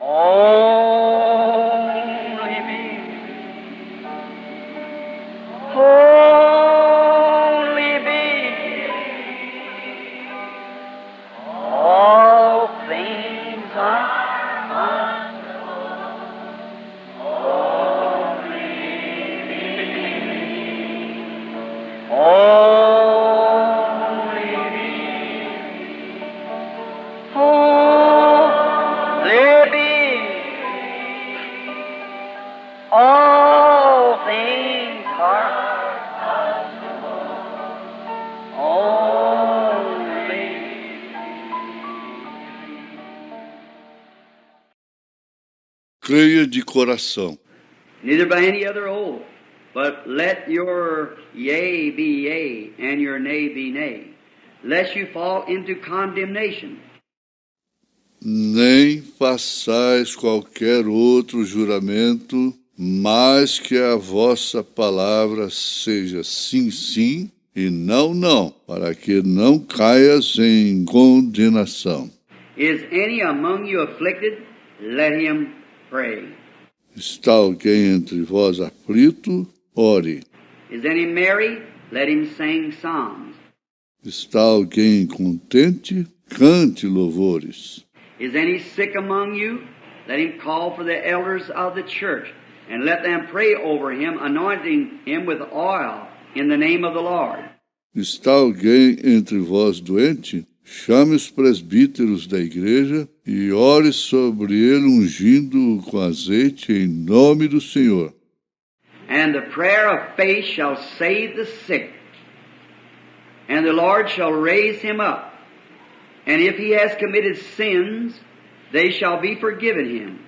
Only me. Only me. All things are possible. Only me. Only me. Only me. All things are possible. Only. Creia de coração. Neither by any other oath, but let your yea be yea, and your nay be nay, lest you fall into condemnation. Nem façais qualquer outro juramento, mas que a vossa palavra seja sim, sim, e não, não, para que não caias em condenação. Is any among you afflicted? Let him pray. Está alguém entre vós aflito? Ore. Is any merry? Let him sing psalms. Está alguém contente? Cante louvores. Is any sick among you? Let him call for the elders of the church, and let them pray over him, anointing him with oil in the name of the Lord. Está alguém entre vós doente? Chame os presbíteros da igreja e ore sobre ele, ungindo-o com azeite em nome do Senhor. And the prayer of faith shall save the sick, and the Lord shall raise him up. And if he has committed sins, they shall be forgiven him.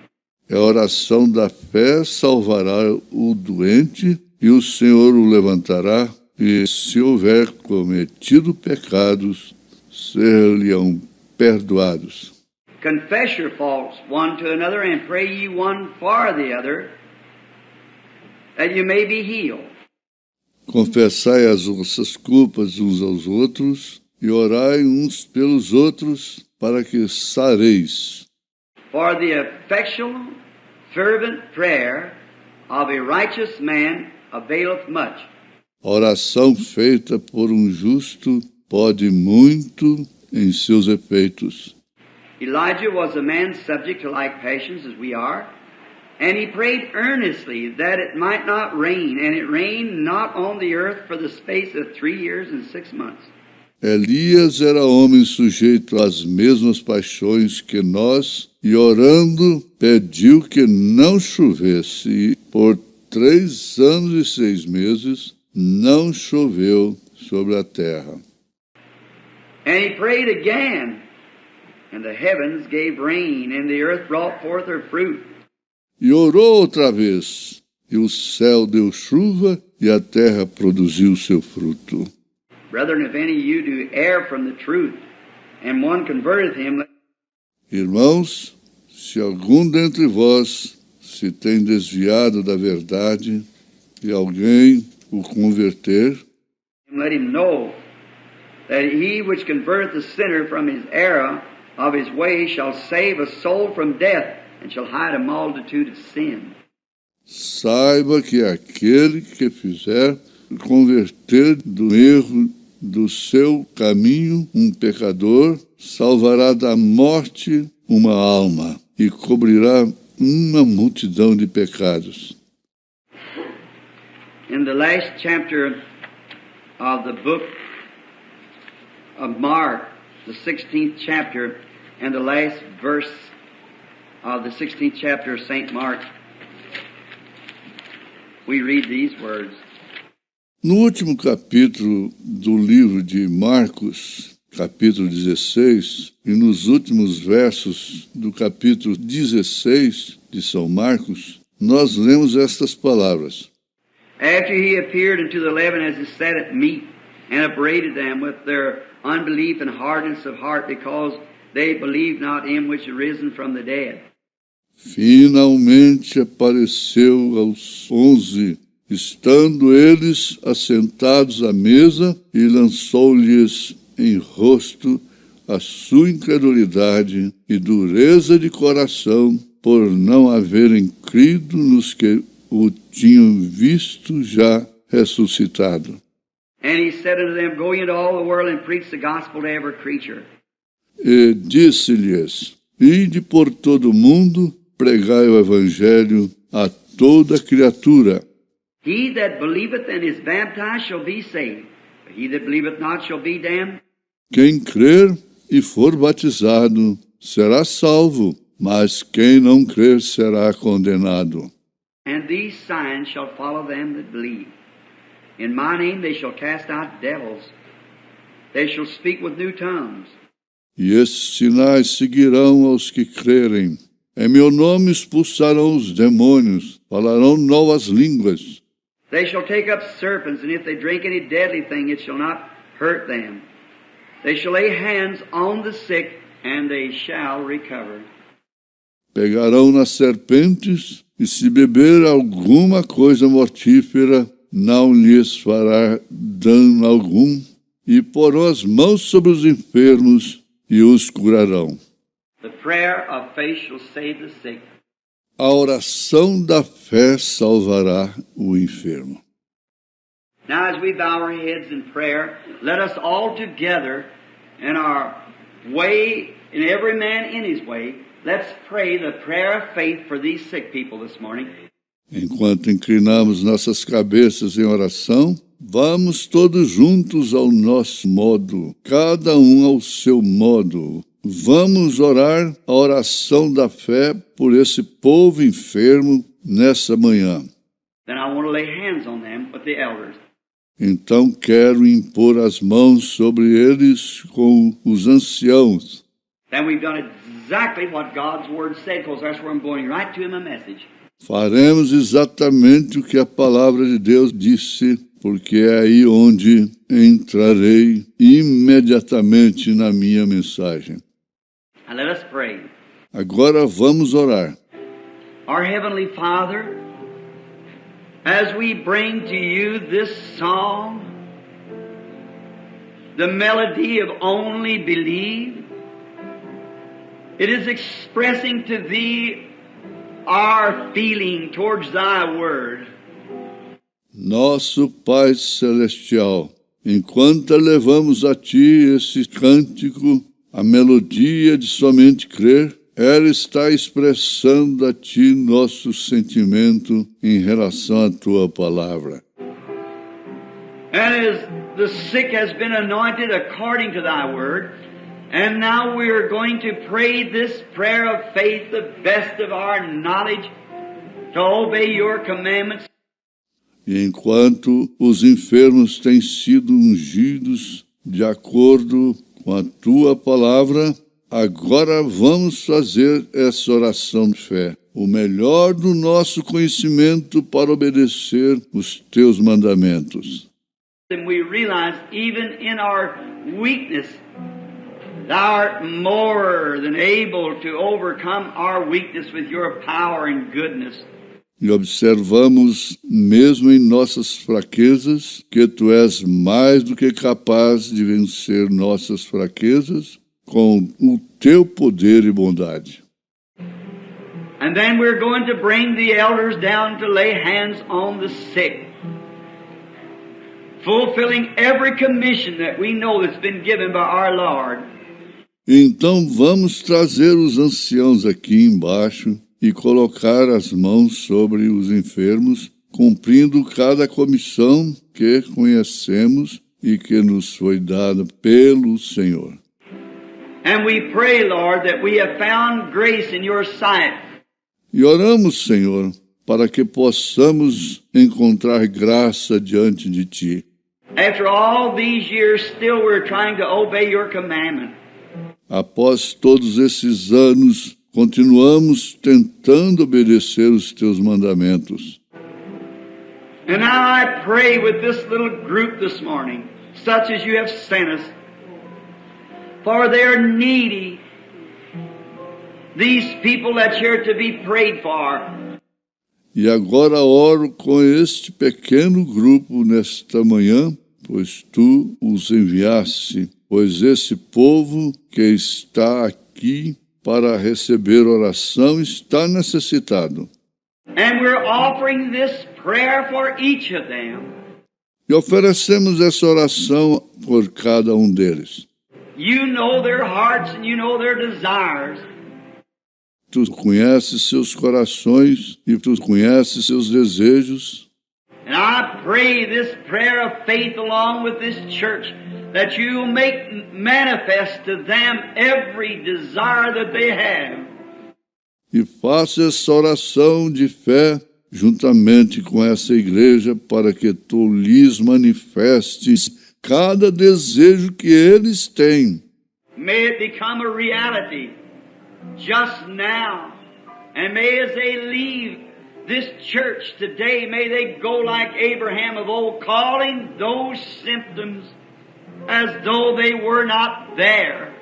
A oração da fé salvará o doente, e o Senhor o levantará, e se houver cometido pecados, ser-lhe-ão perdoados. Confess your faults one to another, and pray ye one for the other, that you may be healed. Confessai as vossas culpas uns aos outros, e orai uns pelos outros, para que sareis. For the effectual, fervent prayer of a righteous man availeth much. A oração feita por um justo pode muito em seus efeitos. Elijah was a man subject to like passions as we are, and he prayed earnestly that it might not rain, and it rained not on the earth for the space of 3 years and 6 months. Elias era homem sujeito às mesmas paixões que nós, e orando pediu que não chovesse, e por 3 anos e 6 meses não choveu sobre a terra. And he prayed again, and the heavens gave rain, and the earth brought forth her fruit. E orou outra vez, e o céu deu chuva, e a terra produziu seu fruto. Brethren, if any of you do err from the truth, and one converteth him, Irmãos, se algum dentre vós se tem desviado da verdade, e alguém o converter, let him know that he which converteth the sinner from his error of his way shall save a soul from death, and shall hide a multitude of sin. saiba que aquele que fizer converter do erro do seu caminho um pecador, salvará da morte uma alma e cobrirá uma multidão de pecados. In the last chapter of the book of Mark, the 16th chapter, and the last verse of the 16th chapter of St. Mark, we read these words. No último capítulo do livro de Marcos, capítulo 16, e nos últimos versos do capítulo 16 de São Marcos, nós lemos estas palavras. After he appeared unto the 11 as he sat at meat, and upbraided them with their unbelief and hardness of heart, because they believed not him which is risen from the dead. Finalmente apareceu aos 11, estando eles assentados à mesa, e lançou-lhes em rosto a sua incredulidade e dureza de coração, por não haverem crido nos que o tinham visto já ressuscitado. And he said unto them, Go into all the world and preach the gospel to every creature. E disse-lhes, ide por todo o mundo, pregai o evangelho a toda criatura. He that believeth and is baptized shall be saved, but he that believeth not shall be damned. Quem crer e for batizado será salvo, mas quem não crer será condenado. And these signs shall follow them that believe. In my name they shall cast out devils. They shall speak with new tongues. E esses sinais seguirão aos que crerem. Em meu nome expulsarão os demônios, falarão novas línguas. They shall take up serpents, and if they drink any deadly thing, it shall not hurt them. They shall lay hands on the sick, and they shall recover. Pegarão nas serpentes, e se beber alguma coisa mortífera, não lhes fará dano algum, e porão as mãos sobre os enfermos e os curarão. The prayer of faith shall save the sick. A oração da fé salvará o enfermo. Now as we bow our heads in prayer, let us all together in our way, in every man in his way, let's pray the prayer of faith for these sick people this morning. Enquanto inclinamos nossas cabeças em oração, vamos todos juntos ao nosso modo, cada um ao seu modo. Vamos orar a oração da fé por esse povo enfermo nessa manhã. Then I want to lay hands on them with the elders. Então quero impor as mãos sobre eles com os anciãos. Then we've done exactly what God's Word said, because that's where I'm going right to in my message. Faremos exatamente o que a palavra de Deus disse, porque é aí onde entrarei imediatamente na minha mensagem. And let us pray. Agora vamos orar. Our Heavenly Father, as we bring to you this song, the melody of Only Believe, it is expressing to Thee our feeling towards Thy Word. Nosso Pai Celestial, enquanto levamos a Ti esse cântico, a melodia de somente crer, ela está expressando a Ti nosso sentimento em relação à Tua palavra. And as the sick has been anointed according to Thy Word, and now we are going to pray this prayer of faith, the best of our knowledge, to obey Your commandments. E enquanto os enfermos têm sido ungidos de acordo com a Tua palavra, agora vamos fazer essa oração de fé, o melhor do nosso conhecimento para obedecer os Teus mandamentos. And we realize even in our weakness, Thou art more than able to overcome our weakness with Your power and goodness. E observamos, mesmo em nossas fraquezas, que Tu és mais do que capaz de vencer nossas fraquezas com o Teu poder e bondade. And then we're going to bring the elders down to lay hands on the sick, fulfilling every commission that we know that's been given by our Lord. Então vamos trazer os anciãos aqui embaixo e colocar as mãos sobre os enfermos, cumprindo cada comissão que conhecemos e que nos foi dada pelo Senhor. And we pray, Lord, that we have found grace in Your sight. E oramos, Senhor, para que possamos encontrar graça diante de Ti. After all these years, still we're trying to obey Your commandment. Após todos esses anos, continuamos tentando obedecer os Teus mandamentos. And now I pray with this little group this morning, such as You have sent us, for they are needy, these people that's here to be prayed for. E agora oro com este pequeno grupo nesta manhã, pois Tu os enviaste, pois esse povo que está aqui para receber oração está necessitado. And we're offering this prayer for each of them. E oferecemos essa oração por cada um deles. You know their hearts and you know their desires. Tu conheces seus corações e tu conheces seus desejos. And I pray this prayer of faith along with this church that you make manifest to them every desire that they have. E faça essa oração de fé juntamente com essa igreja para que tu lhes manifestes cada desejo que eles têm. May it become a reality just now. And may as they leave this church today, may they go like Abraham of old, calling those symptoms as though they were not there,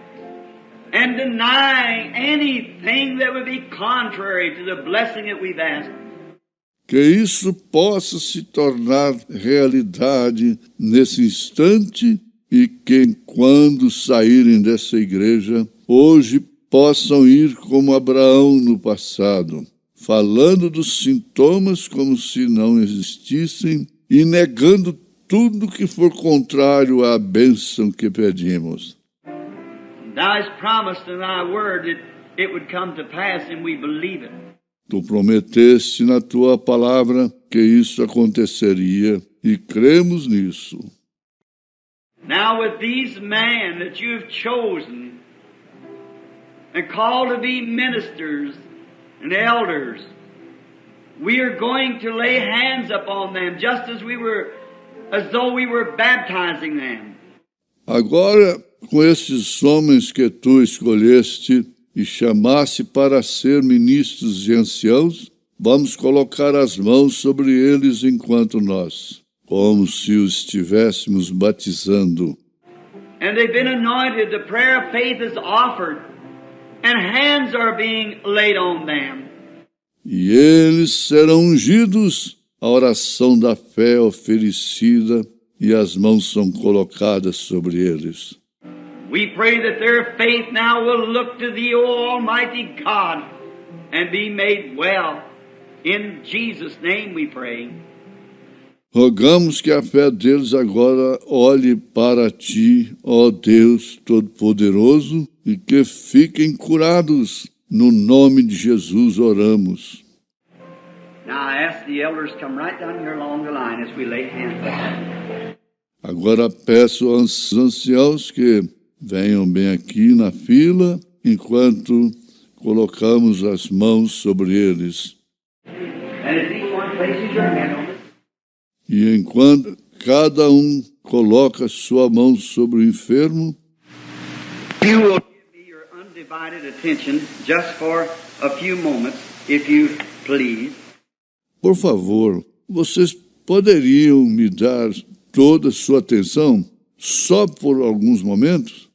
and denying anything that would be contrary to the blessing that we've asked. Que isso possa se tornar realidade nesse instante e que, quando saírem dessa igreja, hoje possam ir como Abraão no passado, falando dos sintomas como se não existissem e negando tudo que for contrário à bênção que pedimos. Thou hast promised in thy word that it would come to pass, and we believe it. Tu prometeste na tua palavra que isso aconteceria e cremos nisso. Now with these men that you have chosen and called to be ministers and elders, we are going to lay hands upon them just as though we were baptizing them. Agora, com esses homens que tu escolheste e chamaste para ser ministros e anciãos, vamos colocar as mãos sobre eles enquanto nós, como se os estivéssemos batizando. And they've been anointed, the prayer of faith is offered, and hands are being laid on them. E eles serão ungidos, a oração da fé é oferecida e as mãos são colocadas sobre eles. We pray that their faith now will look to thee, O Almighty God, and be made well. In Jesus' name we pray. Rogamos que a fé deles agora olhe para ti, ó Deus Todo-Poderoso, e que fiquem curados. No nome de Jesus oramos. Now I ask the elders to come right down here along the line as we lay hands on them. Agora peço aos anciãos que venham bem aqui na fila, enquanto colocamos as mãos sobre eles. And as each one places your hand on it, E enquanto cada um coloca sua mão sobre o enfermo, you will give me your undivided attention just for a few moments, if you please. por favor, vocês poderiam me dar toda a sua atenção só por alguns momentos?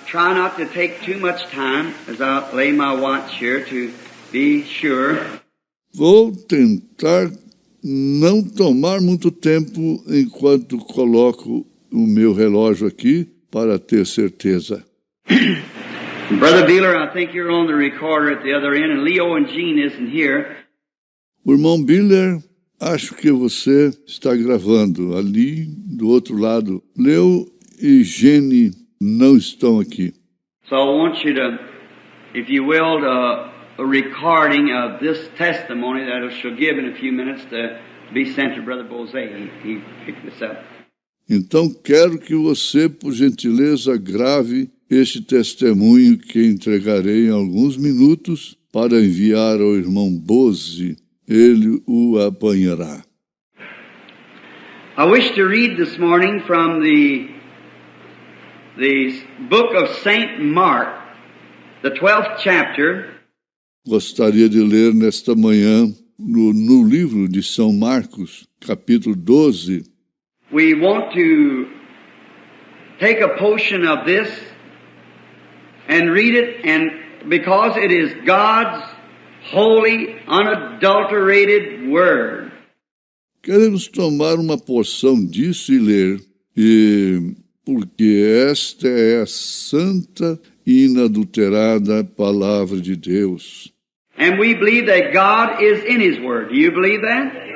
Try not to take too much time as I lay my watch here to be sure. Vou tentar não tomar muito tempo enquanto coloco o meu relógio aqui para ter certeza. Brother Beeler, I think you're on the recorder at the other end, and Leo and Jean isn't here. O irmão Biller, acho que você está gravando ali do outro lado. Leo e Jenny não estão aqui. So I want you to, if you will, a recording of this testimony that I shall give in a few minutes to be sent to Brother Bose. He picked this up. Então quero que você, por gentileza, grave este testemunho que entregarei em alguns minutos para enviar ao irmão Bose. Ele o apanhará. I wish to read this morning from the book of St. Mark, the 12th chapter. Gostaria de ler nesta manhã no livro de São Marcos, capítulo 12. We want to take a portion of this and read it, and because it is God's holy, unadulterated word. Queremos tomar uma porção disso e ler, porque esta é a santa e inadulterada palavra de Deus. And we believe that God is in His Word. Do you believe that?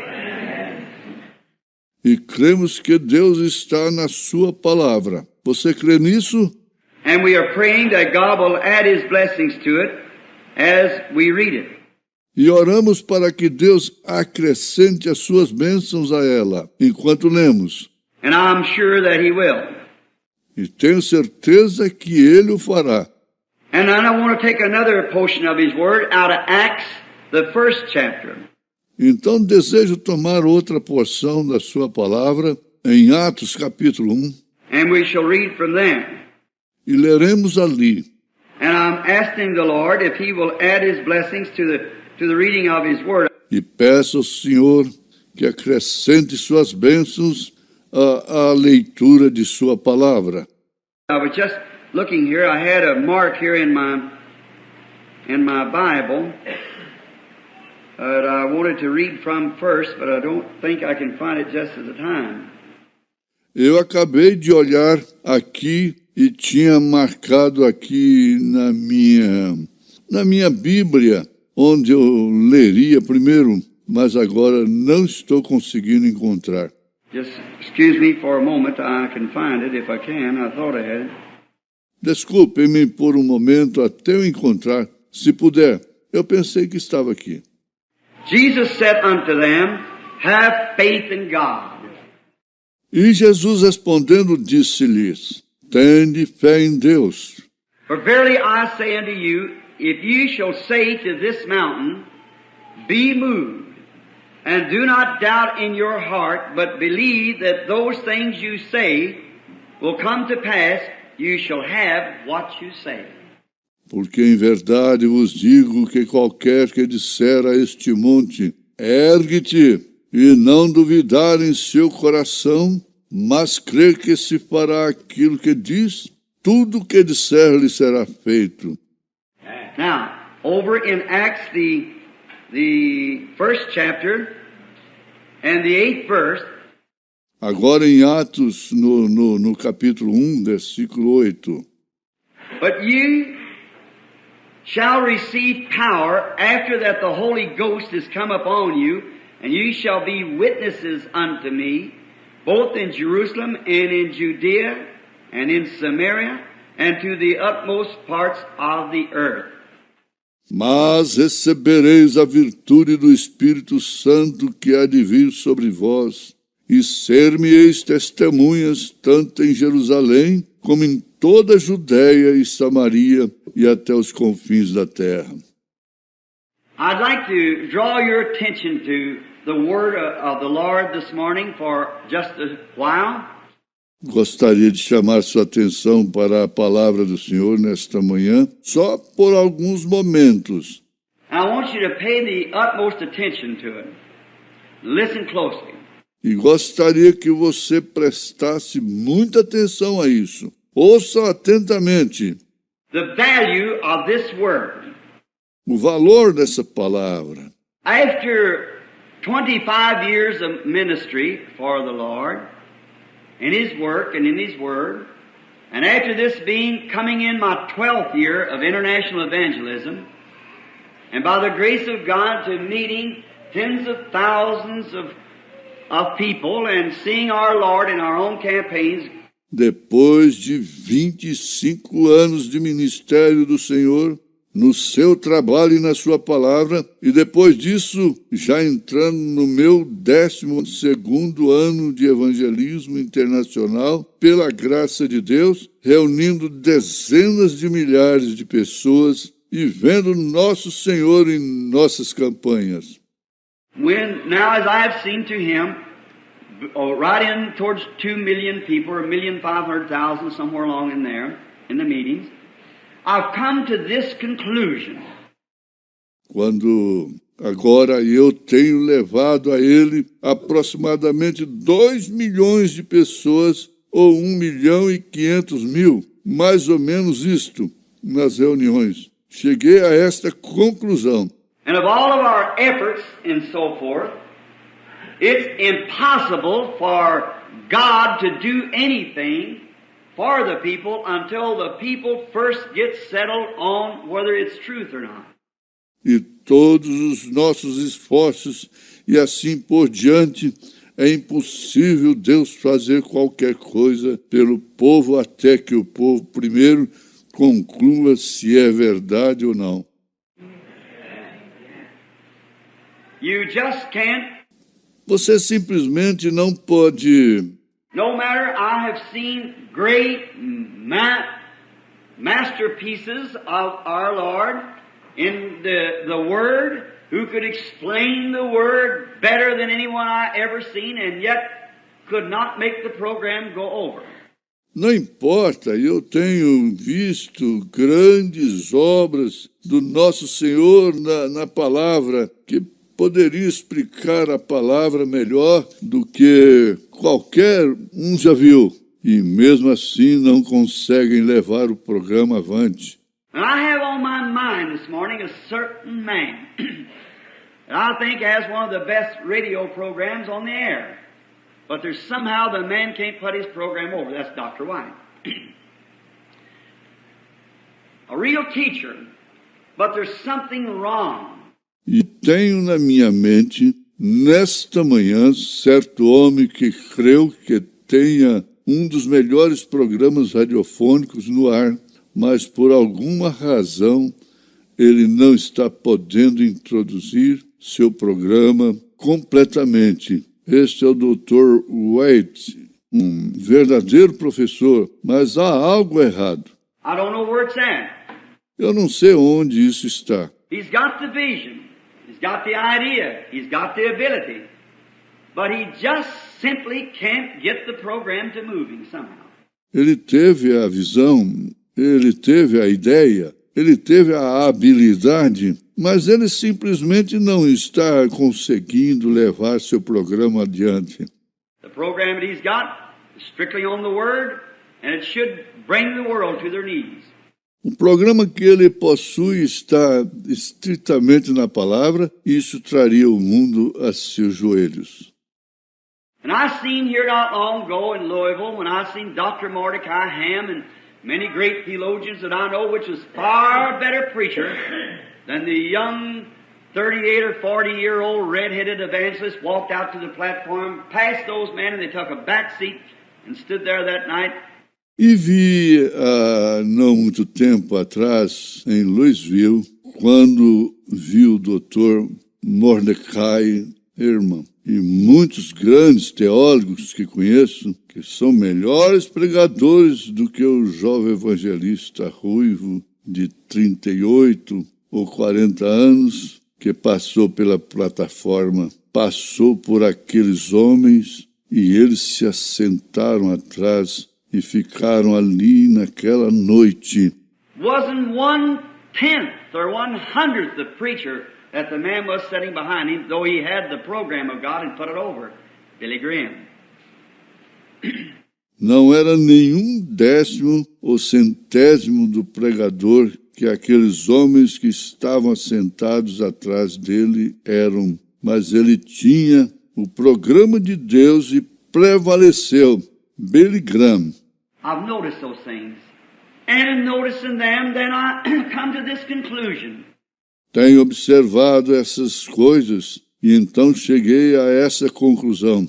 E cremos que Deus está na sua palavra. Você crê nisso? And we are praying that God will add His blessings to it as we read it. E oramos para que Deus acrescente as suas bênçãos a ela, enquanto lemos. And I'm sure that He will. E tenho certeza que Ele o fará. And then I want to take another portion of His Word out of Acts, the first chapter. Então desejo tomar outra porção da sua palavra em Atos capítulo 1. And we shall read from them. E leremos ali. And I'm asking the Lord if He will add His blessings to the reading of His Word. E peço ao Senhor que acrescente suas bênçãos à leitura de sua palavra. I was just looking here. I had a mark here in my Bible that I wanted to read from first, but I don't think I can find it just at the time. Eu acabei de olhar aqui e tinha marcado aqui na minha Bíblia, onde eu leria primeiro, mas agora não estou conseguindo encontrar. Just excuse me for a moment. I can find it if I can. I thought I had it. Desculpe-me por um momento até eu encontrar. Se puder, eu pensei que estava aqui. Jesus said unto them, have faith in God. E Jesus respondendo disse-lhes, tende fé em Deus. For verily I say unto you, if you shall say to this mountain, be moved, and do not doubt in your heart, but believe that those things you say will come to pass, you shall have what you say. Porque em verdade vos digo que qualquer que disser a este monte, ergue-te, e não duvidar em seu coração, mas crer que se fará aquilo que diz, tudo o que disser lhe será feito. Now, over in Acts, the first chapter and the 8th verse, Agora em Atos, no capítulo 1, versículo 8. but you shall receive power after that the Holy Ghost is come upon you, and you shall be witnesses unto me, both in Jerusalem and in Judea and in Samaria and to the utmost parts of the earth. Mas recebereis a virtude do Espírito Santo que há de vir sobre vós, e ser-me-eis testemunhas tanto em Jerusalém como em toda a Judéia e Samaria e até os confins da terra. I'd like to draw your attention to the word of the Lord this morning for just a while. Gostaria de chamar sua atenção para a palavra do Senhor nesta manhã, só por alguns momentos. I want you to pay the utmost attention to it. Listen closely. E gostaria que você prestasse muita atenção a isso. Ouça atentamente. The value of this word. O valor dessa palavra. After 25 years of ministry for the Lord, in His work and in His Word, and after this being coming in my 12th year of international evangelism, and by the grace of God to meeting tens of thousands of people and seeing our Lord in our own campaigns. Depois de 25 anos de ministério do Senhor, no seu trabalho e na sua palavra, e depois disso, já entrando no meu 12º ano de evangelismo internacional, pela graça de Deus, reunindo dezenas de milhares de pessoas e vendo nosso Senhor em nossas campanhas. Now as I have seen to Him, right in towards 2 million people, or 1,500,000, somewhere along in there, in the meetings, I've come to this conclusion. Quando agora eu tenho levado a Ele aproximadamente 2 milhões de pessoas, ou 1.500.000, mais ou menos isto, nas reuniões. Cheguei a esta conclusão. And of all of our efforts and so forth, it's impossible for God to do anything for the people until the people first get settled on whether it's truth or not. E todos os nossos esforços e assim por diante, é impossível Deus fazer qualquer coisa pelo povo até que o povo primeiro conclua se é verdade ou não. You just can't. Você simplesmente não pode. No matter, I have seen great masterpieces of our Lord in the Word, who could explain the Word better than anyone I ever seen, and yet could not make the program go over. Não importa, eu tenho visto grandes obras do nosso Senhor na palavra, que poderia explicar a palavra melhor do que qualquer um já viu. E mesmo assim não conseguem levar o programa avante. And I have on my mind this morning a certain man that I think has one of the best radio programs on the air. But there's somehow the man can't put his program over. That's Dr. White. A real teacher, but there's something wrong. E tenho na minha mente, nesta manhã, certo homem que creu que tenha um dos melhores programas radiofônicos no ar, mas por alguma razão ele não está podendo introduzir seu programa completamente. Este é o Dr. White, um verdadeiro professor, mas há algo errado. I don't know where it's at. Eu não sei onde isso está. He's got the vision. He's got the idea. He's got the ability. But he just simply can't get the program to moving somehow. Ele teve a visão, ele teve a ideia, ele teve a habilidade, mas ele simplesmente não está conseguindo levar seu programa adiante. The program that he's got is strictly on the Word, and it should bring the world to their knees. O programa que ele possui está estritamente na palavra, e isso traria o mundo a seus joelhos. And I seen here not long ago in Louisville, when I seen Dr. Mordecai Ham and many great theologians that I know, which was far better preacher than the young 38 or 40-year-old red-headed evangelist walked out to the platform, past those men, and they took a back seat and stood there that night. E vi, não muito tempo atrás, em Louisville, quando vi o Dr. Mordecai Herman e muitos grandes teólogos que conheço, que são melhores pregadores do que o jovem evangelista ruivo de 38 ou 40 anos, que passou pela plataforma, passou por aqueles homens e eles se assentaram atrás e ficaram ali naquela noite. Wasn't 1/10 or 1/100th the preacher that the man was sitting behind him, though he had the program of God and put it over. Billy Graham. Não era nenhum décimo ou centésimo do pregador que aqueles homens que estavam sentados atrás dele eram, mas ele tinha o programa de Deus e prevaleceu. Billy Graham. I've noticed those things. And in noticing them, then I come to this conclusion. Tenho observado essas coisas e então cheguei a essa conclusão.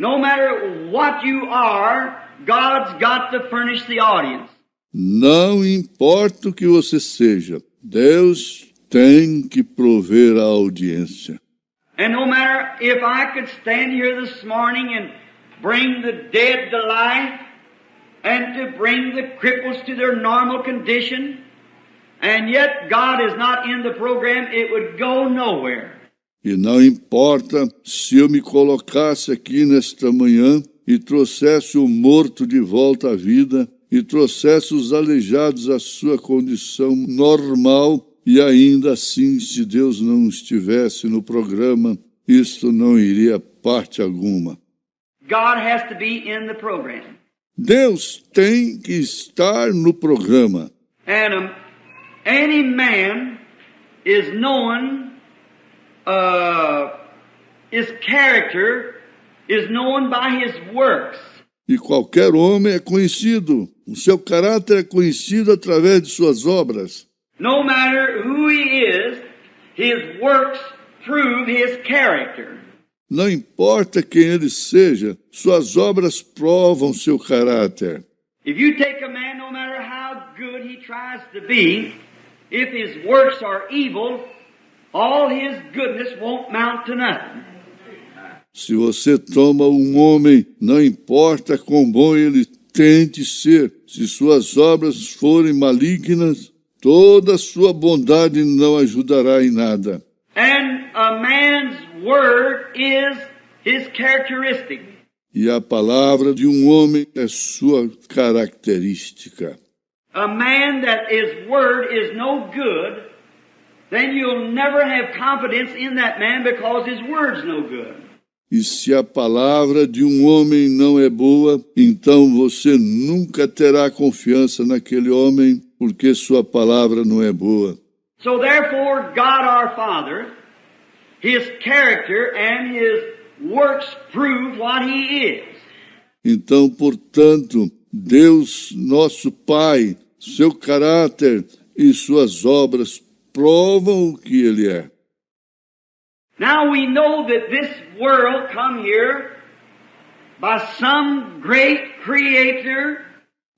No matter what you are, God's got to furnish the audience. Não importa o que você seja, Deus tem que prover a audiência. And no matter if I could stand here this morning and bring the dead to life, and to bring the cripples to their normal condition, and yet God is not in the program, it would go nowhere. E não importa se eu me colocasse aqui nesta manhã e trouxesse o morto de volta à vida, e trouxesse os aleijados à sua condição normal, e ainda assim, se Deus não estivesse no programa, isto não iria a parte alguma. God has to be in the program. Deus tem que estar no programa. And any man is known, his character is known by his works. E qualquer homem é conhecido. O seu caráter é conhecido através de suas obras. No matter who he is, his works prove his character. Não importa quem ele seja, suas obras provam seu caráter. If you take a man, no matter how good he tries to be, if his works are evil, all his goodness won't mount to nothing. Se você toma um homem, não importa quão bom ele tente ser, se suas obras forem malignas, toda a sua bondade não ajudará em nada. And a man's word is his characteristic. E a palavra de um homem é sua característica. A man that his word is no good, then you'll never have confidence in that man because his word's no good. E se a palavra de um homem não é boa, então você nunca terá confiança naquele homem, porque sua palavra não é boa. So therefore, God our Father, his character and his works prove what he is. Então, portanto, Deus, nosso Pai, seu caráter e suas obras provam o que ele é. Now we know that this world come here by some great creator.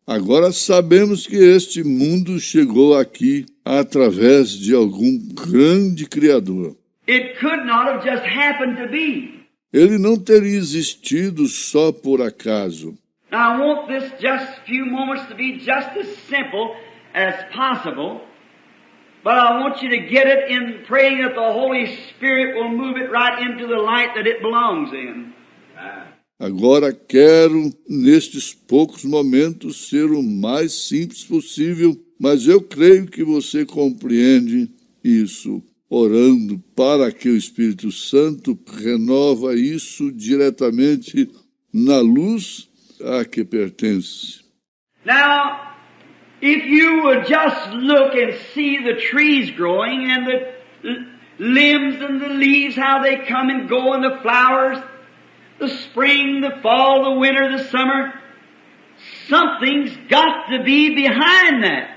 Agora sabemos que este mundo chegou aqui através de algum grande Criador. It could not have just happened to be. Ele não teria existido só por acaso. Now I want this just few moments to be just as simple as possible, but I want you to get it in praying that the Holy Spirit will move it right into the light that it belongs in. Agora quero, nestes poucos momentos, ser o mais simples possível, mas eu creio que você compreende isso, orando para que o Espírito Santo renova isso diretamente na luz a que pertence. Now, if you would just look and see the trees growing and the limbs and the leaves, how they come and go, and the flowers, the spring, the fall, the winter, the summer, something's got to be behind that.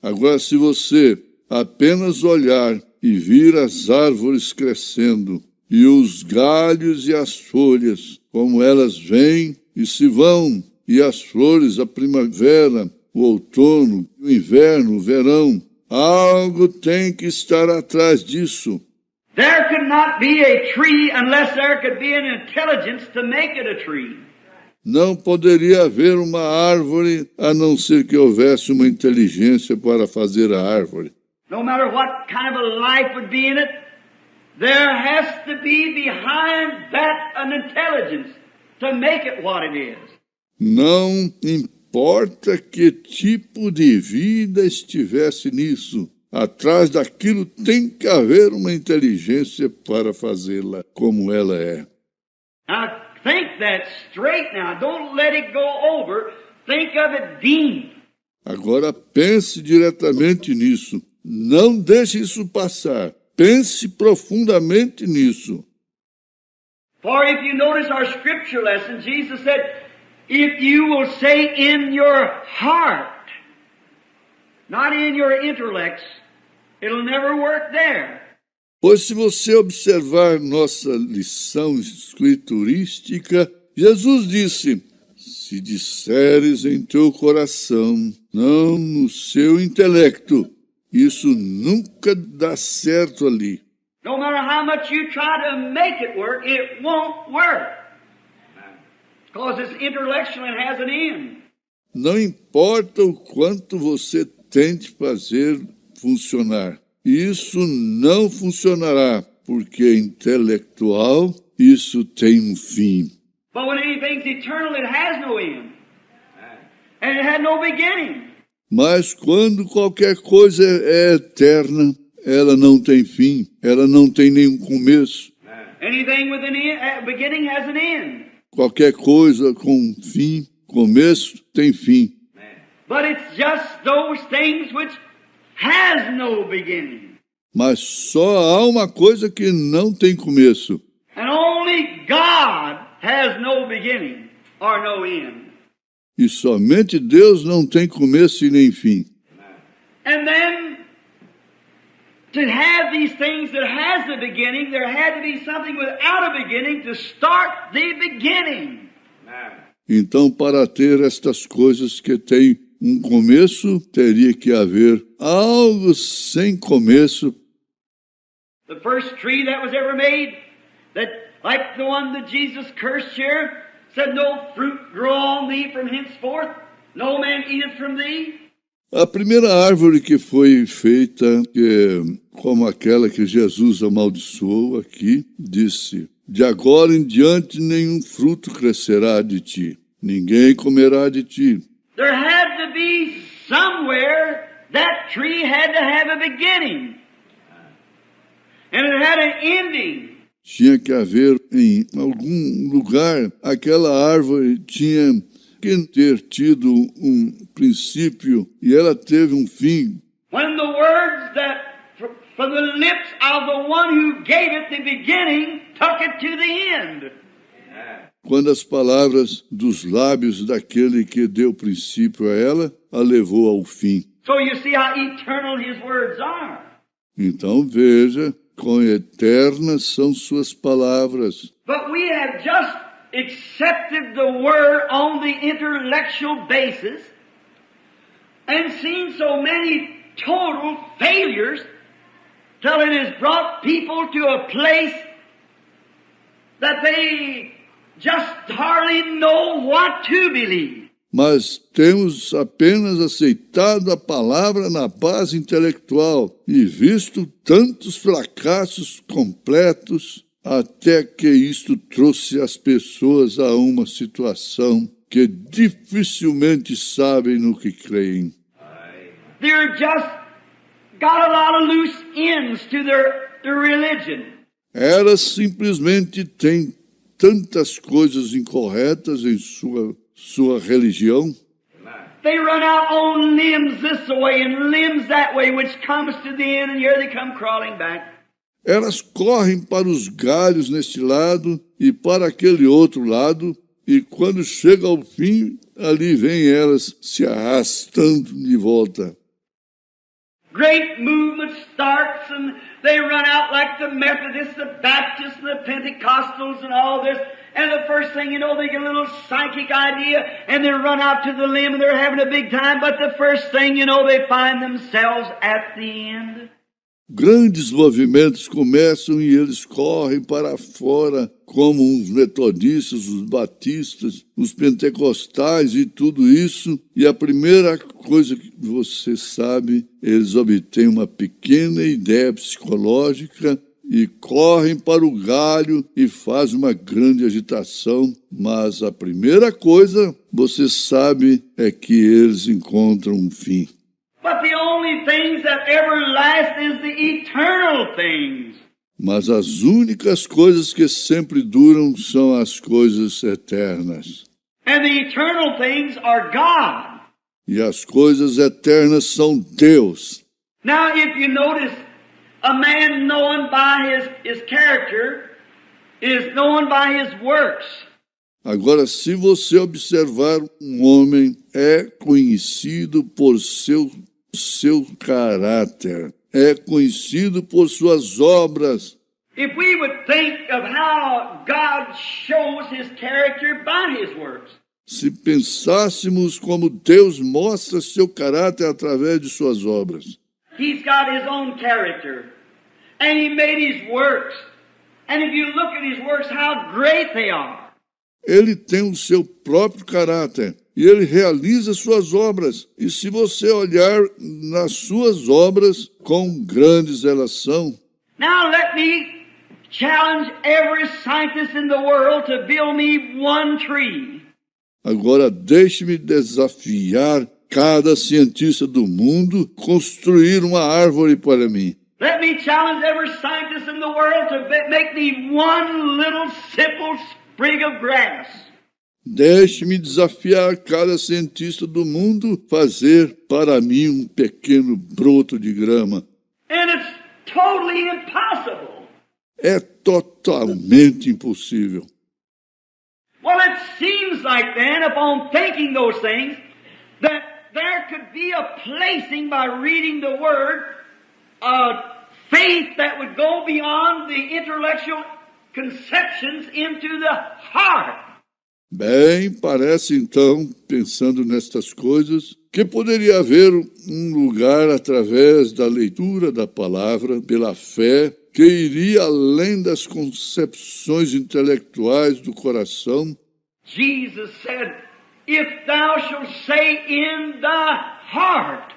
Agora, se você apenas olhar e vir as árvores crescendo, e os galhos e as folhas, como elas vêm e se vão, e as flores, a primavera, o outono, o inverno, o verão, algo tem que estar atrás disso. There could not be a tree unless there could be an intelligence to make it a tree. Não poderia haver uma árvore a não ser que houvesse uma inteligência para fazer a árvore. No matter what kind of a life would be in it, there has to be behind that an intelligence to make it what it is. Não importa que tipo de vida estivesse nisso, atrás daquilo tem que haver uma inteligência para fazê-la como ela é. Now think that straight now. Don't let it go over. Think of it deep. Agora pense diretamente nisso. Não deixe isso passar. Pense profundamente nisso. For if you notice our scripture lesson, Jesus said, if you will say in your heart, not in your intellects, it'll never work there. Pois se você observar nossa lição escriturística, Jesus disse, se disseres em teu coração, não no seu intelecto, isso nunca dá certo ali. No matter how much you try to make it won't work. Because it's intellectual and has an end. Não importa o quanto você tente fazer funcionar. Isso não funcionará, porque é intelectual, isso tem um fim. But when anything's eternal, it has no end. And it had no beginning. Mas quando qualquer coisa é eterna, ela não tem fim, ela não tem nenhum começo. Anything with a beginning has an end. Qualquer coisa com fim, começo, tem fim. But it's just those things which has no beginning. Mas só há uma coisa que não tem começo. And only God has no beginning or no end. E somente Deus não tem começo e nem fim. And then, to have these things that has a beginning, there had to be something without a beginning to start the beginning. Então, para ter estas coisas que têm um começo, teria que haver algo sem começo. The first tree that was ever made, that like the one that Jesus cursed here, said, "No fruit grow on thee from henceforth, no man eateth from thee." A primeira árvore que foi feita, como aquela que Jesus amaldiçoou aqui, disse: de agora em diante nenhum fruto crescerá de ti, ninguém comerá de ti. There had to be somewhere that tree had to have a beginning. And it had an ending. Tinha que haver em algum lugar, aquela árvore tinha que ter tido um princípio e ela teve um fim. When the words that from the lips of the one who gave it the beginning took it to the end. Quando as palavras dos lábios daquele que deu princípio a ela, a levou ao fim. So you see how eternal his words are. Então veja, quão eternas são suas palavras. But we have just accepted the word on the intellectual basis and seen so many total failures till it has brought people to a place that they just hardly know what to believe. Mas temos apenas aceitado a palavra na base intelectual e visto tantos fracassos completos até que isto trouxe as pessoas a uma situação que dificilmente sabem no que creem. They're just got a lot of loose ends to their religion. Elas simplesmente têm tantas coisas incorretas em sua religião. They run out on limbs this way and limbs that way, which comes to the end, and here they come crawling back. Elas correm para os galhos neste lado e para aquele outro lado, e quando chega ao fim, ali vêm elas se arrastando de volta. Great movement starts and they run out like the Methodists, the Baptists, and the Pentecostals and all this. And the first thing you know, they get a little psychic idea and they run out to the limb and they're having a big time. But the first thing you know, they find themselves at the end. Grandes movimentos começam e eles correm para fora, como os metodistas, os batistas, os pentecostais e tudo isso. E a primeira coisa que você sabe, eles obtêm uma pequena ideia psicológica e correm para o galho e fazem uma grande agitação. Mas a primeira coisa, você sabe, é que eles encontram um fim. But the only things that ever last is the eternal things. Mas as únicas coisas que sempre duram são as coisas eternas. And the eternal things are God. E as coisas eternas são Deus. Now, if you notice, a man known by his character is known by his works. Agora, se você observar, um homem é conhecido por seu caráter, é conhecido por suas obras. If we would think of how God shows his character by his works. Se pensássemos como Deus mostra seu caráter através de suas obras. He's got his own character, and he made his works. And if you look at his works, how great they are. Ele tem o seu próprio caráter e ele realiza suas obras. E se você olhar nas suas obras, quão grandes elas são. Now let me challenge every scientist in the world to build me one tree. Agora deixe-me desafiar cada cientista do mundo construir uma árvore para mim. Let me challenge every scientist in the world to make me one little simple sprig of grass. Deixe-me desafiar cada cientista do mundo fazer para mim um pequeno broto de grama. And it's totally impossible. É totalmente impossível. Well, it seems like then, upon thinking those things, that there could be a placing by reading the Word, a faith that would go beyond the intellectual conceptions into the heart. Bem, parece então, pensando nestas coisas, que poderia haver um lugar através da leitura da palavra, pela fé, que iria além das concepções intelectuais do coração. Jesus said, if thou shalt say in thy heart.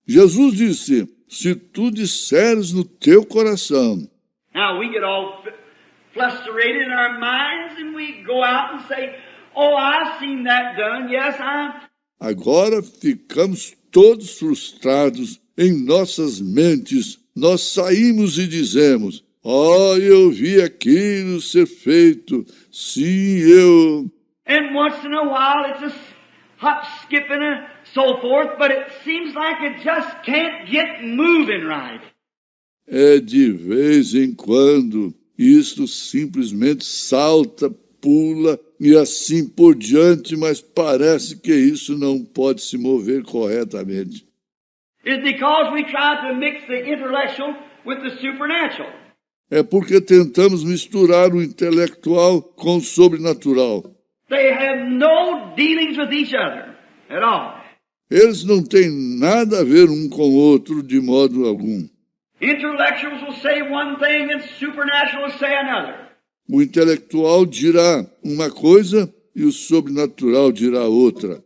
Jesus disse, se tu disseres no teu coração. Now we get all frustrated in our minds and we go out and say, oh, I've seen that done. Yes, Agora ficamos todos frustrados em nossas mentes. Nós saímos e dizemos, eu vi aquilo ser feito. Sim, eu... And once in a while it's a hop, skip and so forth, but it seems like it just can't get moving right. É de vez em quando isto simplesmente salta, pula e assim por diante, mas parece que isso não pode se mover corretamente. It's because we try to mix the intellectual with the supernatural. É porque tentamos misturar o intelectual com o sobrenatural. They have no dealings with each other at all. Eles não têm nada a ver um com o outro de modo algum. Intellectuals will say one thing and supernatural will say another. O intelectual dirá uma coisa e o sobrenatural dirá outra.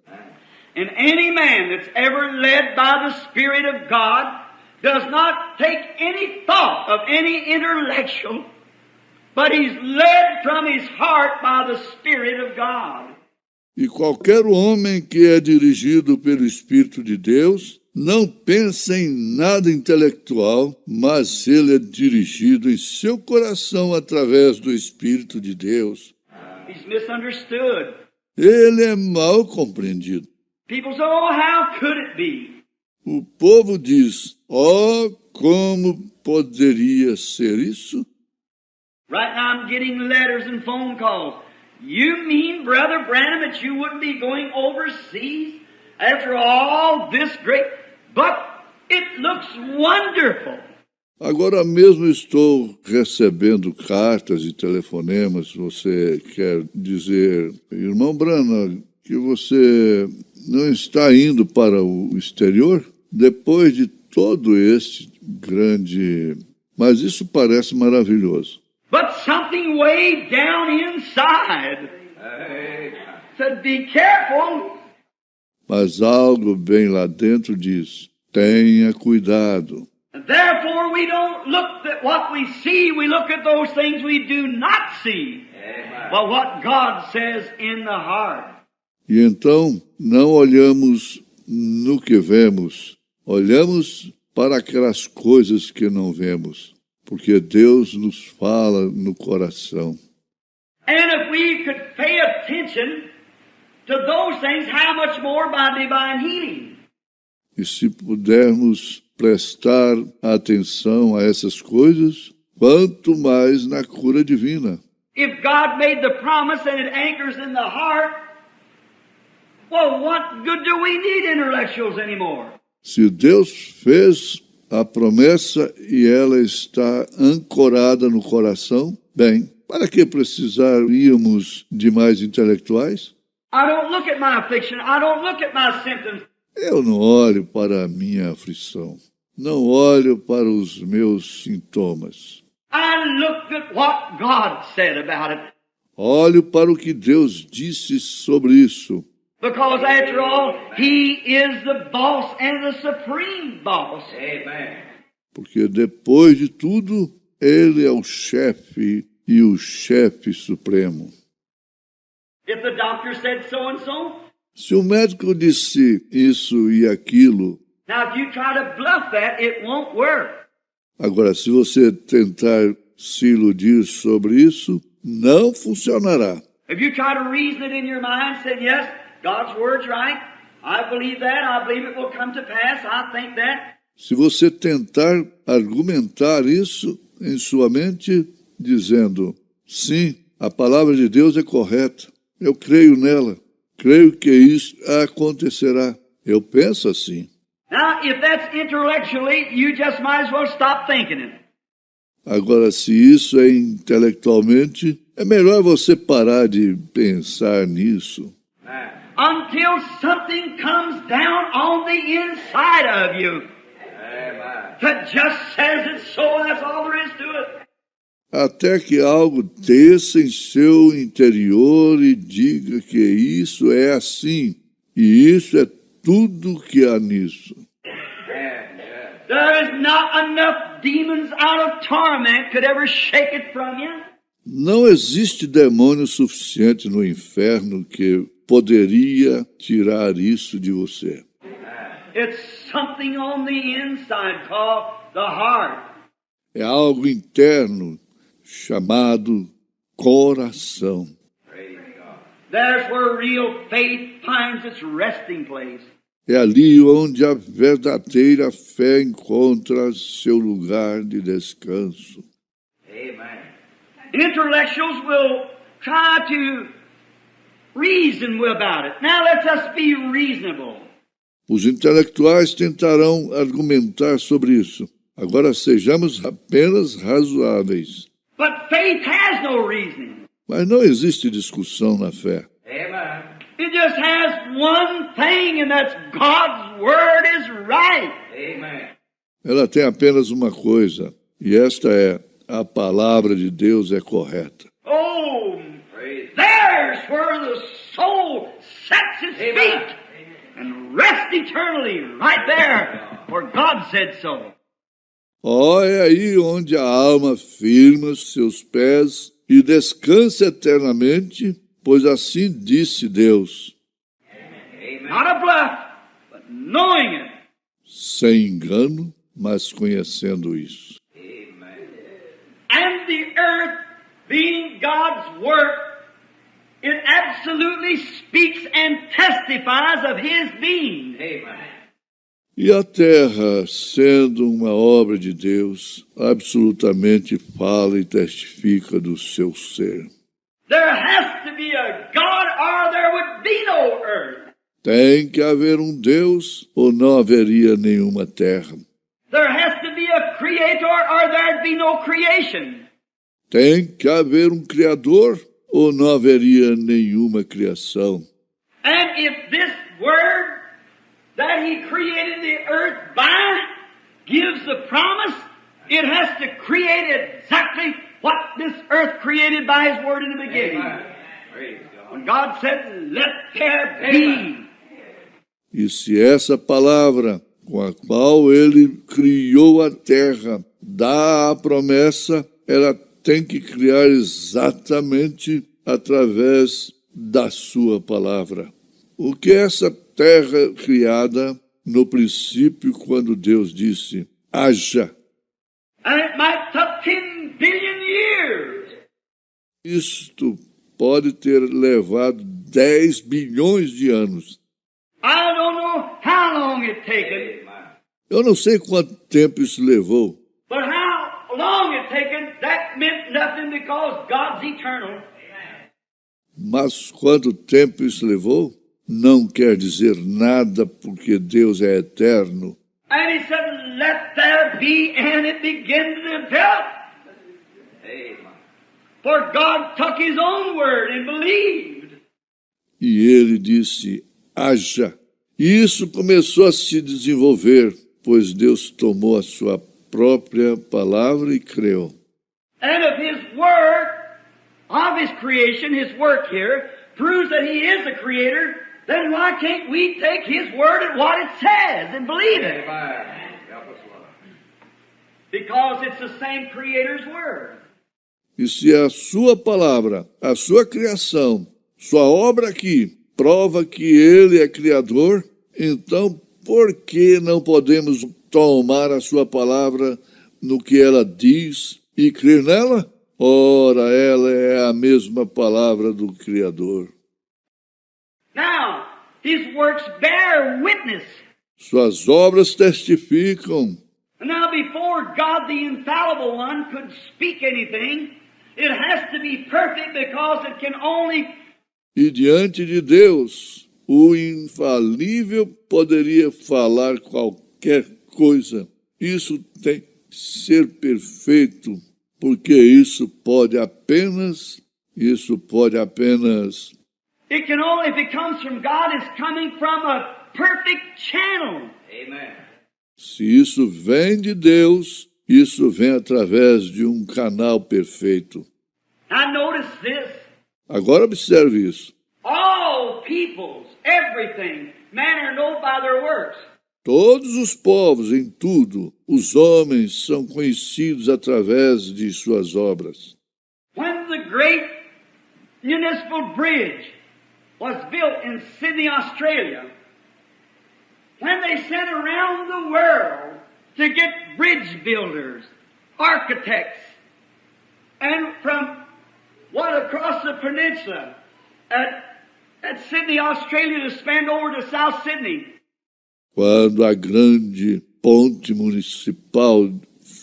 And any man that's ever led by the Spirit of God does not take any thought of any intellectual, but he's led from his heart by the Spirit of God. E qualquer homem que é dirigido pelo Espírito de Deus não pensa em nada intelectual, mas ele é dirigido em seu coração através do Espírito de Deus. He's misunderstood. Ele é mal compreendido. People say, oh, how could it be? O povo diz, como poderia ser isso? Right now I'm getting letters and phone calls. You mean, Brother Branham, that you wouldn't be going overseas after all this great... But it looks wonderful. Agora mesmo estou recebendo cartas e telefonemas. Você quer dizer, irmão Branham, que você não está indo para o exterior? Depois de todo este grande... Mas isso parece maravilhoso. But something way down inside said, be careful. Mas algo bem lá dentro diz, tenha cuidado. And therefore we don't look at what we see, we look at those things we do not see. But what God says in the heart. E então não olhamos no que vemos, olhamos para aquelas coisas que não vemos, porque Deus nos fala no coração. And if we could pay attention to those things, how much more by divine healing? E se pudermos prestar atenção a essas coisas, quanto mais na cura divina. If God made the promise and it anchors in the heart, well, what good do we need intellectuals anymore? Se Deus fez a promessa e ela está ancorada no coração, bem, para que precisaríamos de mais intelectuais? I don't look at my affliction. I don't look at my symptoms. Eu não olho para a minha aflição. Não olho para os meus sintomas. I look at what God said about it. Olho para o que Deus disse sobre isso. Because after all, He is the boss and the supreme boss. Amen. Porque depois de tudo, Ele é o chefe e o chefe supremo. If the doctor said so and so, Se o médico disse isso e aquilo, now if you try to bluff that, it won't work. agora se você tentar se iludir sobre isso, não funcionará. If you try to reason it in your mind, saying, yes, God's word's right, I believe that, I believe it will come to pass, I think that. Se você tentar argumentar isso em sua mente, dizendo, sim, a palavra de Deus é correta, Eu creio nela. Creio que isso acontecerá. Eu penso assim. Now, if that's intellectually, you just might as well stop thinking it. Agora, se isso é intelectualmente, é melhor você parar de pensar nisso. Until something comes down on the inside of you that just says it's so, that's all there is to it. Até que algo desça em seu interior e diga que isso é assim, e isso é tudo que há nisso. There is not enough demons out of torment could ever shake it from you. Não existe demônio suficiente no inferno que poderia tirar isso de você. It's something on the inside called the heart. É algo interno chamado coração. There's where real faith finds its resting place. É ali onde a verdadeira fé encontra seu lugar de descanso. Amen. Intellectuals will try to reason about it. Now let us be reasonable. Os intelectuais tentarão argumentar sobre isso. Agora sejamos apenas razoáveis. But faith has no reasoning. Mas não existe discussão na fé. Amen. It just has one thing, and that's God's word is right. Amen. Ela tem apenas uma coisa, e esta é: a palavra de Deus é correta. Oh, there's where the soul sets its feet and rests eternally, right there, where God said so. É aí onde a alma firma seus pés e descansa eternamente, pois assim disse Deus. Not a bluff, but knowing it. Sem engano, mas conhecendo isso. And the earth, being God's work, it absolutely speaks and testifies of His being. Amen. E a terra, sendo uma obra de Deus, absolutamente fala e testifica do seu ser. There has to be a God or there would be no earth. Tem que haver um Deus ou não haveria nenhuma terra. There has to be a creator or there'd be no creation. Tem que haver um Criador ou não haveria nenhuma criação. And if this word that He created the earth by gives the promise, it has to create exactly what this earth created by His word in the beginning. When God said, let there be. E se essa palavra com a qual Ele criou a terra dá a promessa, ela tem que criar exatamente através da sua palavra. O que é essa terra criada no princípio, quando Deus disse, haja? And it might take 10 billion years. Isto pode ter levado 10 bilhões de anos. I don't know how long it taken, Eu não sei quanto tempo isso levou, but how long it taken, that meant nothing because God's eternal. mas quanto tempo isso levou não quer dizer nada, porque Deus é eterno. And He said, let there be, and it began to develop. For God took His own word and believed. E Ele disse, haja. E isso começou a se desenvolver, pois Deus tomou a sua própria palavra e creu. And if His word, of His creation, His work here, proves that He is the Creator, then why can't we take His word at what it says and believe it? Because it's the same Creator's word. E se a sua palavra, a sua criação, sua obra aqui, prova que Ele é Criador, então por que não podemos tomar a sua palavra no que ela diz e crer nela? Ora, ela é a mesma palavra do Criador. Now, His works bear witness. Suas obras testificam. Now, before God, the infallible one, could speak anything, it has to be perfect because it can only E diante de Deus, o infalível poderia falar qualquer coisa. Isso tem que ser perfeito, porque isso pode apenas. It can only, if it comes from God, it's coming from a perfect channel. Amen. Se isso vem de Deus, isso vem através de um canal perfeito. Now notice this. Agora observe isso. All peoples, everything, men are known by their works. Todos os povos, em tudo, os homens são conhecidos através de suas obras. When the great municipal bridge was built in Sydney, Australia, when they sent around the world to get bridge builders, architects, and from across the peninsula at Sydney, Australia, to span over to South Sydney. Quando a grande ponte municipal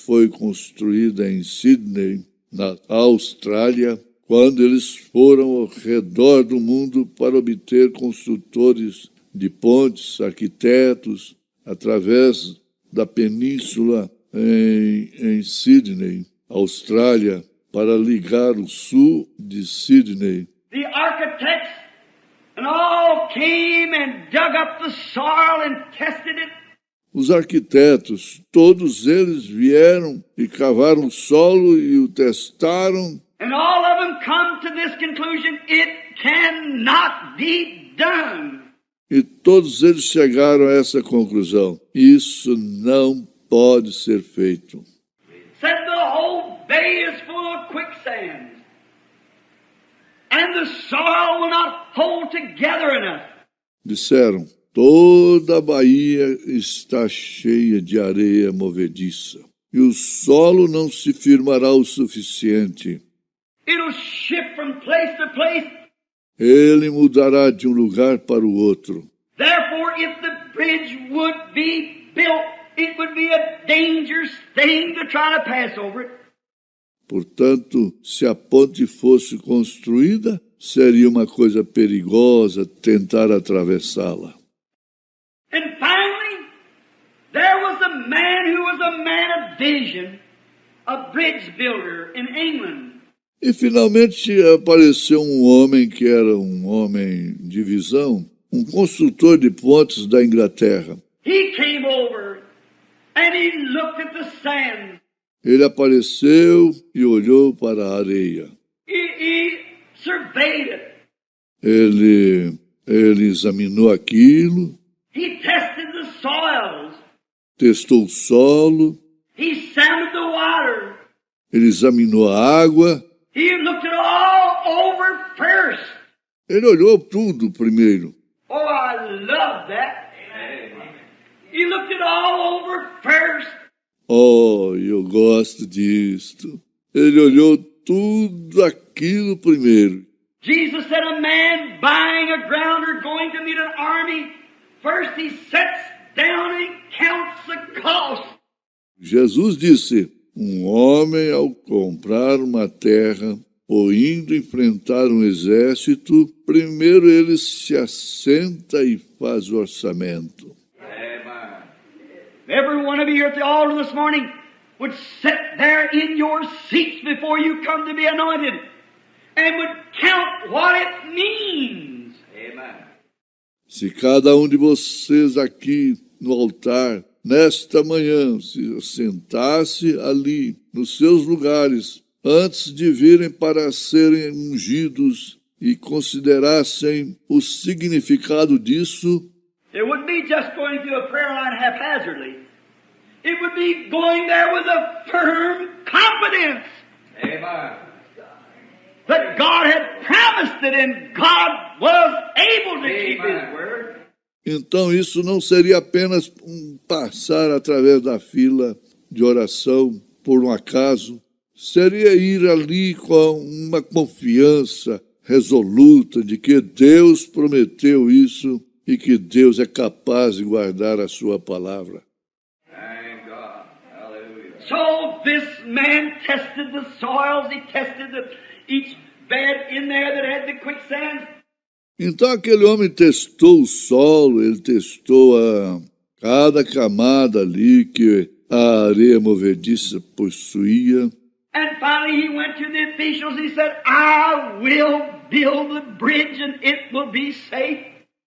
foi construída em Sydney, na Austrália, quando eles foram ao redor do mundo para obter construtores de pontes, arquitetos, através da península em Sydney, Austrália, para ligar o sul de Sydney. The architects and all came and dug up the soil and tested it. Os arquitetos, todos eles vieram e cavaram o solo e o testaram. And all of them come to this conclusion, it cannot be done. E todos eles chegaram a essa conclusão. Isso não pode ser feito. Said the whole bay is full of quicksand. And the soil will not hold together enough. Disseram, toda a Bahia está cheia de areia movediça. E o solo não se firmará o suficiente. It'll shift from place to place. Ele mudará de um lugar para o outro. Therefore, if the bridge would be built, it would be a dangerous thing to try to pass over it. Portanto, se a ponte fosse construída, seria uma coisa perigosa tentar atravessá-la. And finally, there was a man who was a man of vision, a bridge builder in England. E finalmente apareceu um homem que era um homem de visão, um construtor de pontes da Inglaterra. He came over and he looked at the sand. Ele apareceu e olhou para a areia. He surveyed it. Ele examinou aquilo, He tested the soils. testou o solo, He sounded the water. ele examinou a água, He looked it all over first. ele olhou tudo primeiro. Oh, I love that. He looked it all over first. Oh, eu gosto disto. Ele olhou tudo aquilo primeiro. Jesus said a man buying a ground or going to meet an army, first he sits down and counts the cost. Jesus disse, um homem ao comprar uma terra ou indo enfrentar um exército, primeiro ele se assenta e faz o orçamento. Every one of you here at the altar this morning would sit there in your seats before you come to be anointed and would count what it means. Amen. Se cada um de vocês aqui no altar, nesta manhã, se sentasse ali, nos seus lugares, antes de virem para serem ungidos e considerassem o significado disso, it wouldn't be just going through a prayer line haphazardly. It would be going there with a firm confidence. Amen. That God had promised it and God was able to keep His word. então isso não seria apenas um passar através da fila de oração por um acaso, seria ir ali com uma confiança resoluta de que Deus prometeu isso e que Deus é capaz de guardar a sua palavra. Thank God. Hallelujah. So this man tested the soils, he tested each bed in there that had the quicksand, Então aquele homem testou o solo, ele testou cada camada ali que a areia movediça possuía. And finally he went to the officials and he said, I will build the bridge and it will be safe.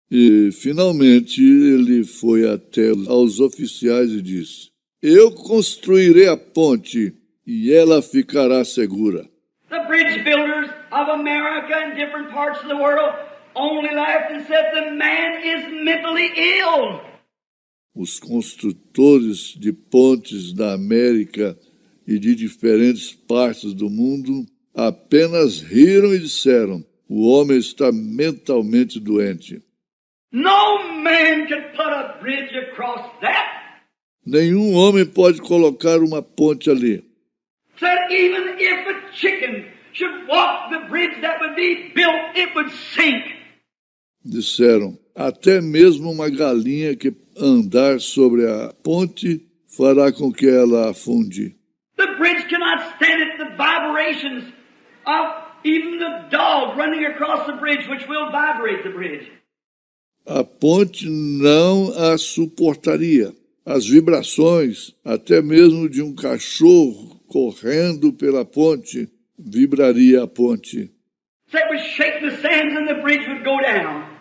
E finalmente ele foi até aos oficiais e disse, eu construirei a ponte e ela ficará segura. The bridge builders of America and different parts of the world only laughed and said, the man is mentally ill. Os construtores de pontes da América e de diferentes partes do mundo apenas riram e disseram, o homem está mentalmente doente. No man can put a bridge across that. Nenhum homem pode colocar uma ponte ali. Said even if a chicken should walk the bridge that would be built, it would sink. Disseram, até mesmo uma galinha que andar sobre a ponte fará com que ela afunde. The bridge cannot stand it, the vibrations of even the dog running across the bridge, which will vibrate the bridge. A ponte não a suportaria. As vibrações, até mesmo de um cachorro correndo pela ponte, vibraria a ponte. So it would shake the sands and the bridge would go down.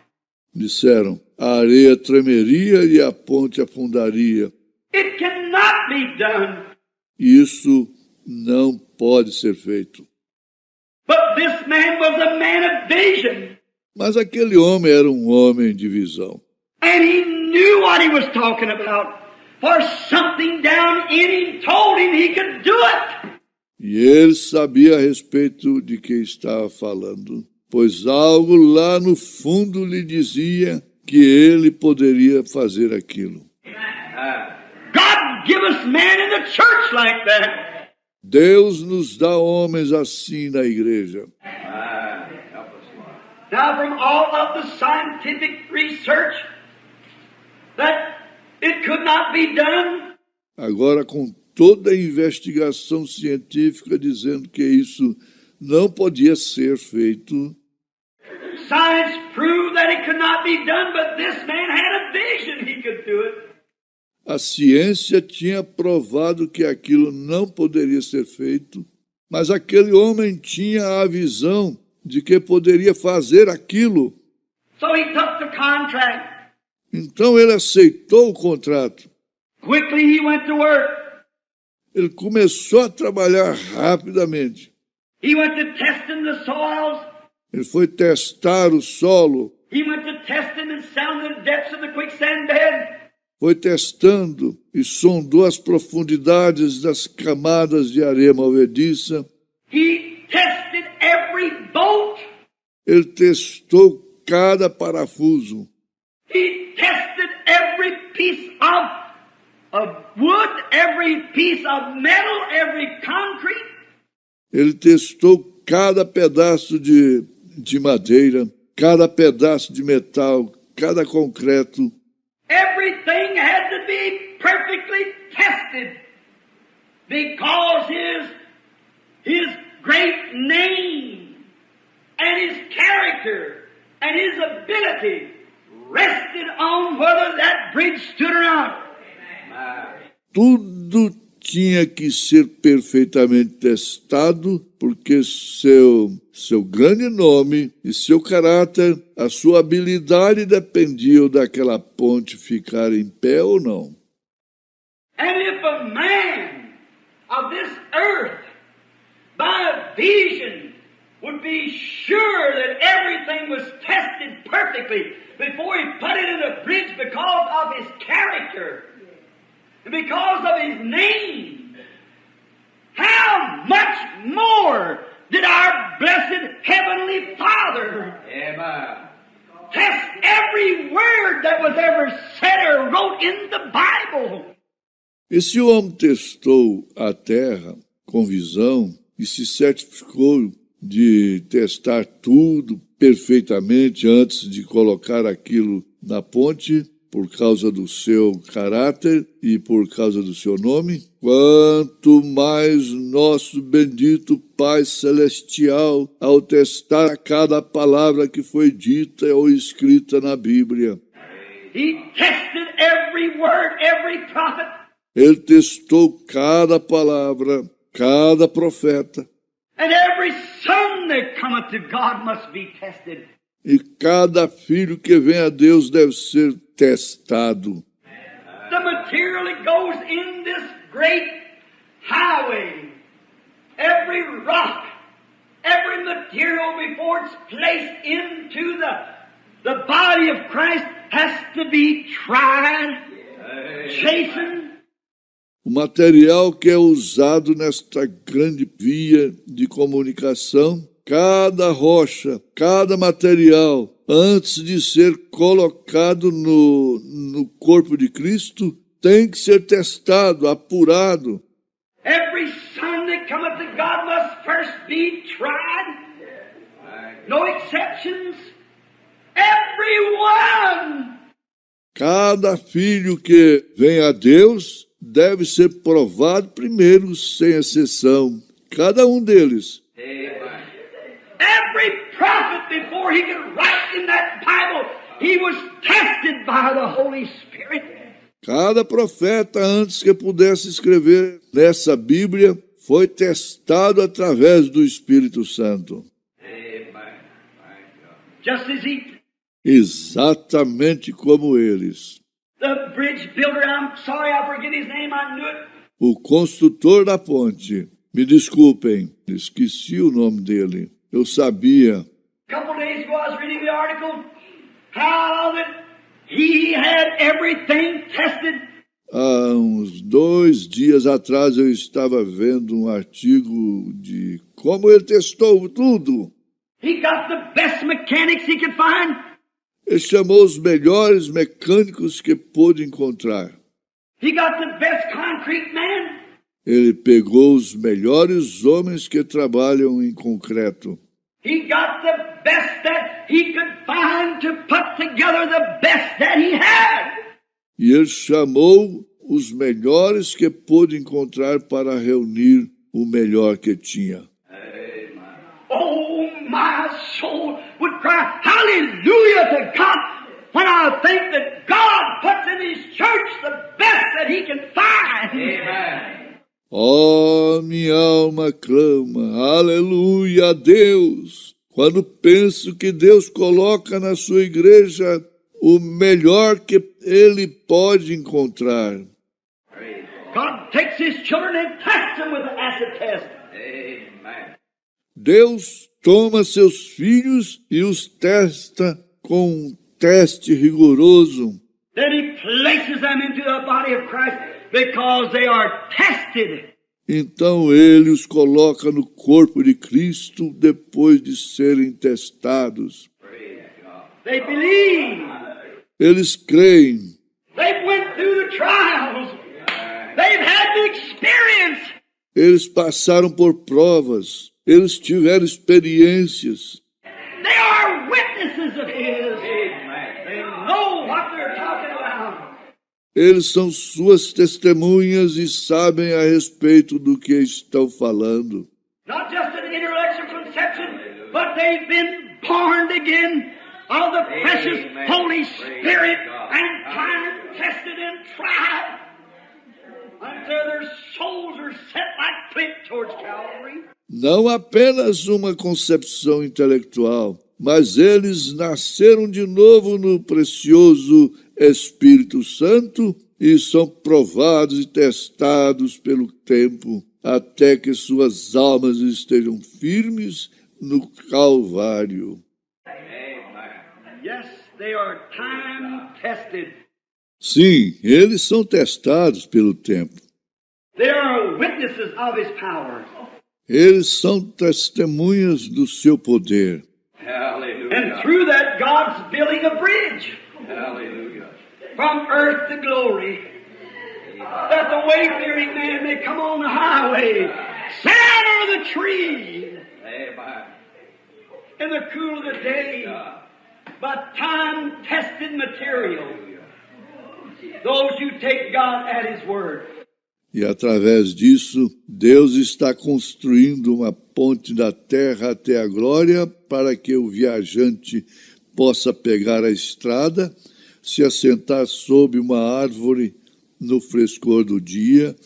Disseram, a areia tremeria e a ponte afundaria. It cannot be done. Isso não pode ser feito. But this man was a man of vision. Mas aquele homem era um homem de visão. And he knew what he was talking about. For something down in him told him he could do it. E ele sabia a respeito de que estava falando, pois algo lá no fundo lhe dizia que ele poderia fazer aquilo. God give us men in the church like that. Deus nos dá homens assim na igreja. Now from all of the scientific research that it could not be done. Agora, com toda a investigação científica dizendo que isso não podia ser feito, Science proved that it could not be done, but this man had a vision he could do it. a ciência tinha provado que aquilo não poderia ser feito, mas aquele homem tinha a visão de que poderia fazer aquilo. So he took the contract. Então ele aceitou o contrato. Quickly he went to work. Ele começou a trabalhar rapidamente. He went to testing the soils. Ele foi testar o solo, He went to testing and sounding the depths of the quicksand bed. foi testando e sondou as profundidades das camadas de areia movediça. He tested every bolt. Ele testou cada parafuso. He tested every piece of wood, every piece of metal, every concrete. Ele testou cada pedaço de madeira, cada pedaço de metal, cada concreto. Everything had to be perfectly tested because his great name and his character and his ability rested on whether that bridge stood or not. Tudo tinha que ser perfeitamente testado, porque seu grande nome e seu caráter, a sua habilidade dependiam daquela ponte ficar em pé ou não. And if a man of this earth, by a vision, would be sure that everything was tested perfectly before he put it in a bridge because of his character and because of his name, how much more did our blessed Heavenly Father test every word that was ever said or wrote in the Bible? E se o homem testou a terra com visão e se certificou de testar tudo perfeitamente antes de colocar aquilo na ponte, por causa do seu caráter e por causa do seu nome, quanto mais nosso bendito Pai Celestial, ao testar cada palavra que foi dita ou escrita na Bíblia. He tested every word, every prophet. Ele testou cada palavra, cada profeta. And every son that cometh to God must be tested. E cada filho que vem a Deus deve ser testado. The material that goes in this great highway, every rock, every material before it's placed into the body of Christ has to be tried, chastened. O material que é usado nesta grande via de comunicação, cada rocha, cada material, antes de ser colocado no corpo de Cristo, tem que ser testado, apurado. Every son that cometh to God must first be tried. No exceptions. Everyone. Cada filho que vem a Deus deve ser provado primeiro, sem exceção. Cada um deles. Every prophet, before he could write in that Bible, he was tested by the Holy Spirit. Cada profeta, antes que pudesse escrever nessa Bíblia, foi testado através do Espírito Santo. Just as Exatamente como eles. the bridge builder, I'm sorry I forget his name, I knew it. O construtor da ponte, me desculpem, esqueci o nome dele. Eu sabia. A couple of days ago I was reading the article, how that he had everything tested. Há uns 2 dias atrás eu estava vendo um artigo de como ele testou tudo. He got the best mechanics he could find. Ele chamou os melhores mecânicos que pôde encontrar. He got the best concrete man. Ele pegou os melhores homens que trabalham em concreto. He got the best that he could find to put together the best that he had. E ele chamou os melhores que pôde encontrar para reunir o melhor que tinha. Oh, my soul would cry, hallelujah to God, when I think that God puts in His church the best that He can find. Amen. Oh, minha alma clama, aleluia a Deus, quando penso que Deus coloca na sua igreja o melhor que Ele pode encontrar. God takes His children and tests them with an acid test. Amen. Deus toma seus filhos e os testa com um teste rigoroso. Then He places them into the body of Christ because they are tested. Então ele os coloca no corpo de Cristo depois de serem testados. They believe. Eles creem. They went through the trials. They've had the experience. Eles passaram por provas. Eles tiveram experiências. They are witnesses of His. They know what they're talking about. Eles são suas testemunhas e sabem a respeito do que estão falando. Not just an intellectual conception, but they've been born again of the precious Holy Spirit and tried, tested, and tried until their souls are set like flint towards Calvary. Não apenas uma concepção intelectual, mas eles nasceram de novo no precioso Espírito Santo e são provados e testados pelo tempo, até que suas almas estejam firmes no Calvário. Yes, they are time tested. Sim, eles são testados pelo tempo. They are witnesses of His power. Eles são testemunhas do seu poder. And through that, God's building a bridge. Hallelujah. From earth to glory. That the wayfaring man may come on the highway, sit under the tree Amen. in the cool of the day, but time-tested material. those who take God at His word. E através disso, Deus está construindo uma ponte da terra até a glória para que o viajante possa pegar a estrada, se assentar sob uma árvore no frescor do dia,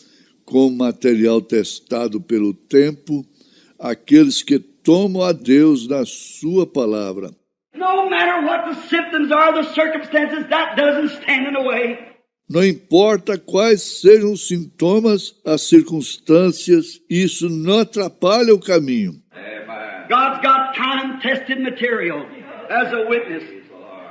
com material testado pelo tempo, aqueles que tomam a Deus na sua palavra. No matter what the symptoms are, the circumstances, that doesn't stand in the way. Não importa quais sejam os sintomas, as circunstâncias, isso não atrapalha o caminho. God's got time-tested material as a witness,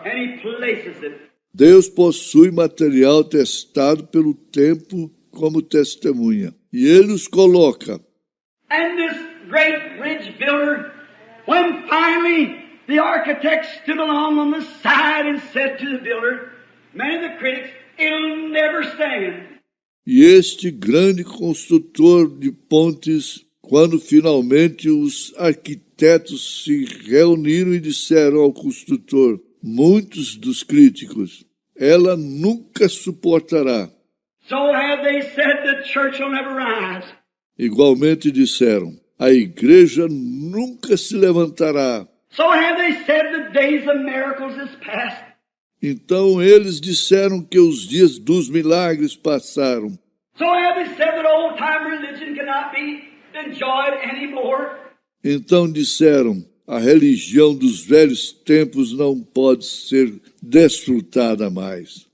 and He places it. Deus possui material testado pelo tempo como testemunha, e Ele os coloca. And this great bridge builder, when finally the architect stood along on the side and said to the builder, many of the critics, it'll never stand. E este grande construtor de pontes, quando finalmente os arquitetos se reuniram e disseram ao construtor, muitos dos críticos, ela nunca suportará. So have they said the church will never rise. Igualmente disseram, a igreja nunca se levantará. So have they said the days of miracles is past. Então eles disseram que os dias dos milagres passaram. So have they said that old-time religion cannot be enjoyed anymore. Então disseram, a religião dos velhos tempos não pode ser desfrutada mais.